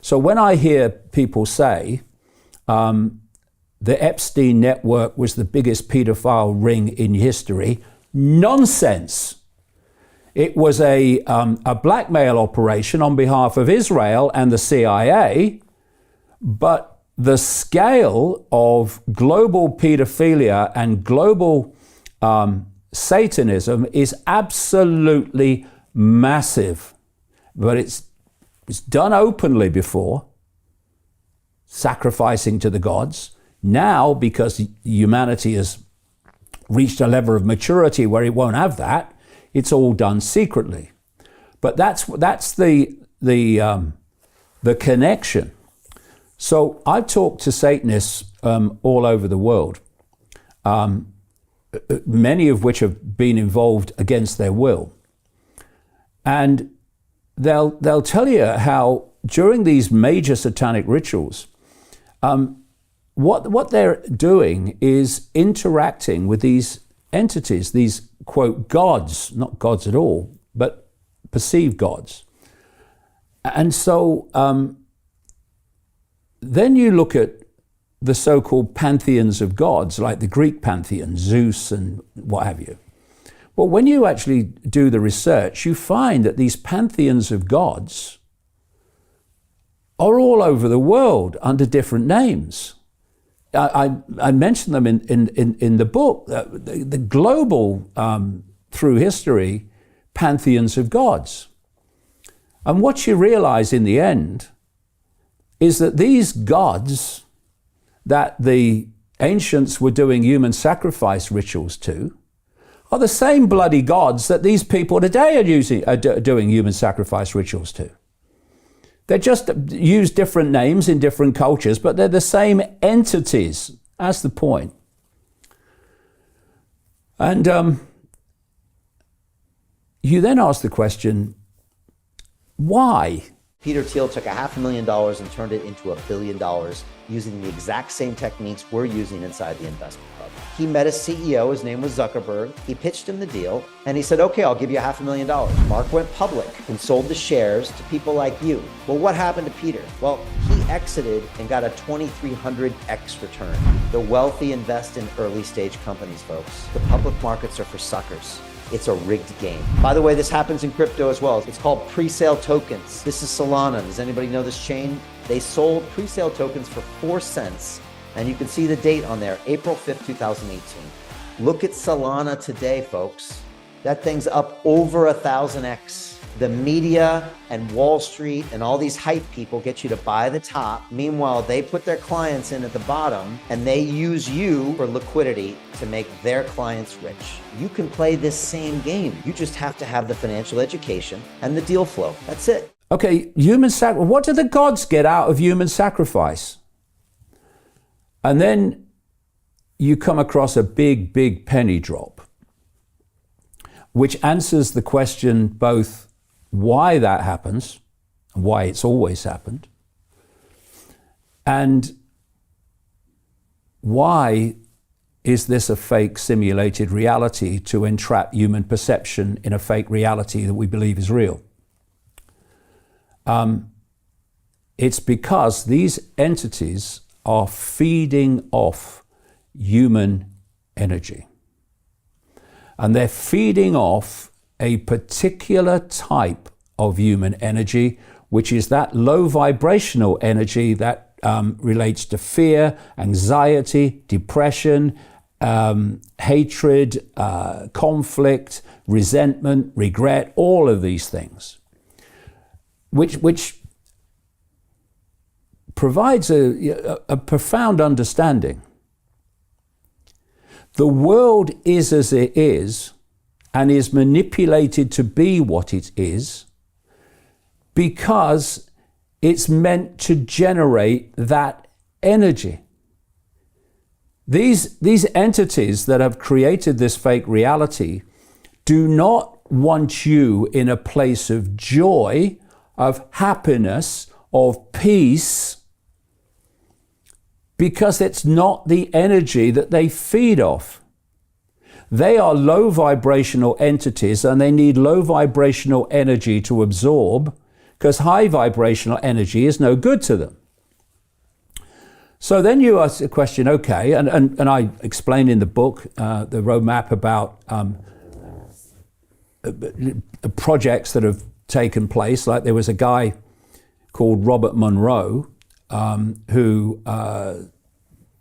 So when I hear people say the Epstein network was the biggest pedophile ring in history, nonsense. It was a blackmail operation on behalf of Israel and the CIA, but the scale of global pedophilia and global Satanism is absolutely massive. But it's done openly before, sacrificing to the gods. Now, because humanity has reached a level of maturity where it won't have that, it's all done secretly. But that's the connection. So I've talked to Satanists all over the world, many of which have been involved against their will. And they'll tell you how during these major satanic rituals, what they're doing is interacting with these entities, these, quote, gods, not gods at all, but perceived gods. And so then you look at the so-called pantheons of gods, like the Greek pantheon, Zeus and what have you. Well, when you actually do the research, you find that these pantheons of gods are all over the world under different names. I mentioned them in the book, the global, through history, pantheons of gods. And what you realize in the end is that these gods that the ancients were doing human sacrifice rituals to are the same bloody gods that these people today are doing human sacrifice rituals to. They just use different names in different cultures, but they're the same entities. That's the point. And you then ask the question, why? Peter Thiel took $500,000 and turned it into $1 billion using the exact same techniques we're using inside the investment club. He met a CEO, his name was Zuckerberg. He pitched him the deal and he said, okay, I'll give you $500,000. Mark went public and sold the shares to people like you. Well, what happened to Peter? Well, he exited and got a 2,300x return. The wealthy invest in early stage companies, folks. The public markets are for suckers. It's a rigged game. By the way, this happens in crypto as well. It's called pre-sale tokens. This is Solana. Does anybody know this chain? They sold pre-sale tokens for 4 cents. And you can see the date on there, April 5th, 2018. Look at Solana today, folks. That thing's up over 1,000x. The media and Wall Street and all these hype people get you to buy the top. Meanwhile, they put their clients in at the bottom and they use you for liquidity to make their clients rich. You can play this same game. You just have to have the financial education and the deal flow. That's it. Okay, what do the gods get out of human sacrifice? And then you come across a big, big penny drop, which answers the question both why that happens, why it's always happened, and why is this a fake simulated reality to entrap human perception in a fake reality that we believe is real? It's because these entities are feeding off human energy. And they're feeding off a particular type of human energy, which is that low vibrational energy that relates to fear, anxiety, depression, hatred, conflict, resentment, regret, all of these things, which provides a profound understanding. The world is as it is and is manipulated to be what it is because it's meant to generate that energy. These entities that have created this fake reality do not want you in a place of joy, of happiness, of peace, because it's not the energy that they feed off. They are low vibrational entities and they need low vibrational energy to absorb because high vibrational energy is no good to them. So then you ask the question, okay, and I explain in the book the roadmap about projects that have taken place. Like there was a guy called Robert Monroe who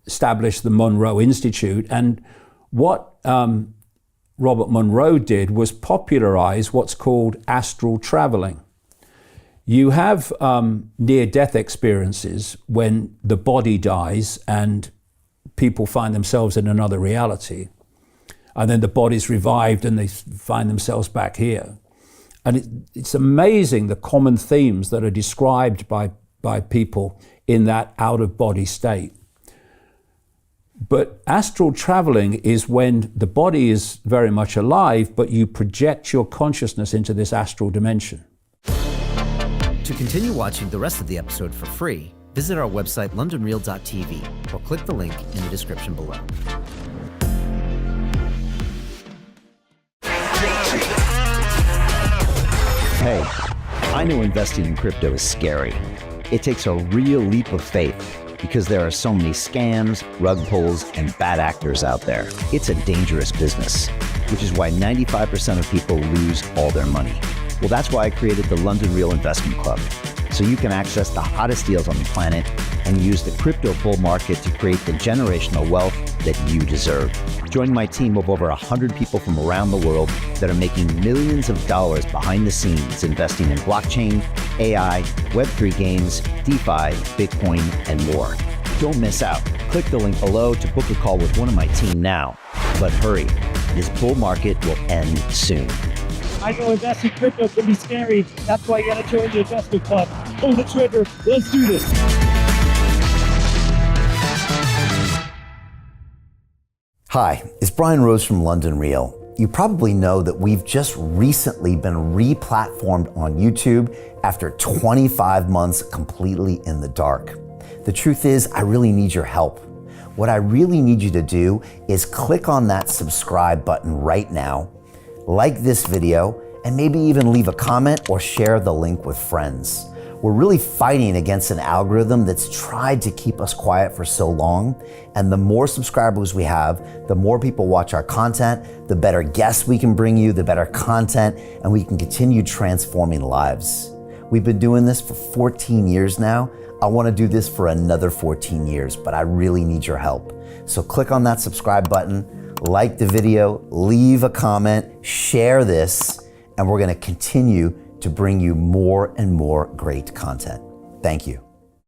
established the Monroe Institute, and what Robert Monroe did was popularize what's called astral traveling. You have near-death experiences when the body dies and people find themselves in another reality. And then the body's revived and they find themselves back here. And it's amazing the common themes that are described by people in that out-of-body state. But astral traveling is when the body is very much alive, but you project your consciousness into this astral dimension. To continue watching the rest of the episode for free, visit our website londonreal.tv or click the link in the description below. Hey, I know investing in crypto is scary. It takes a real leap of faith because there are so many scams, rug pulls, and bad actors out there. It's a dangerous business, which is why 95% of people lose all their money. Well, that's why I created the London Real Investment Club, so you can access the hottest deals on the planet and use the crypto bull market to create the generational wealth that you deserve. Join my team of over 100 people from around the world that are making millions of dollars behind the scenes investing in blockchain, AI, Web3 games, DeFi, Bitcoin, and more. Don't miss out. Click the link below to book a call with one of my team now. But hurry, this bull market will end soon. I know investing in crypto can be scary. That's why you gotta join the investment club. Pull the trigger. Let's do this. Hi, it's Brian Rose from London Real. You probably know that we've just recently been re-platformed on YouTube after 25 months completely in the dark. The truth is, I really need your help. What I really need you to do is click on that subscribe button right now, like this video, and maybe even leave a comment or share the link with friends. We're really fighting against an algorithm that's tried to keep us quiet for so long, and the more subscribers we have, the more people watch our content, the better guests we can bring you, the better content, and we can continue transforming lives. We've been doing this for 14 years now. I want to do this for another 14 years, but I really need your help. So click on that subscribe button, like the video, leave a comment, share this, and we're going to continue to bring you more and more great content. Thank you.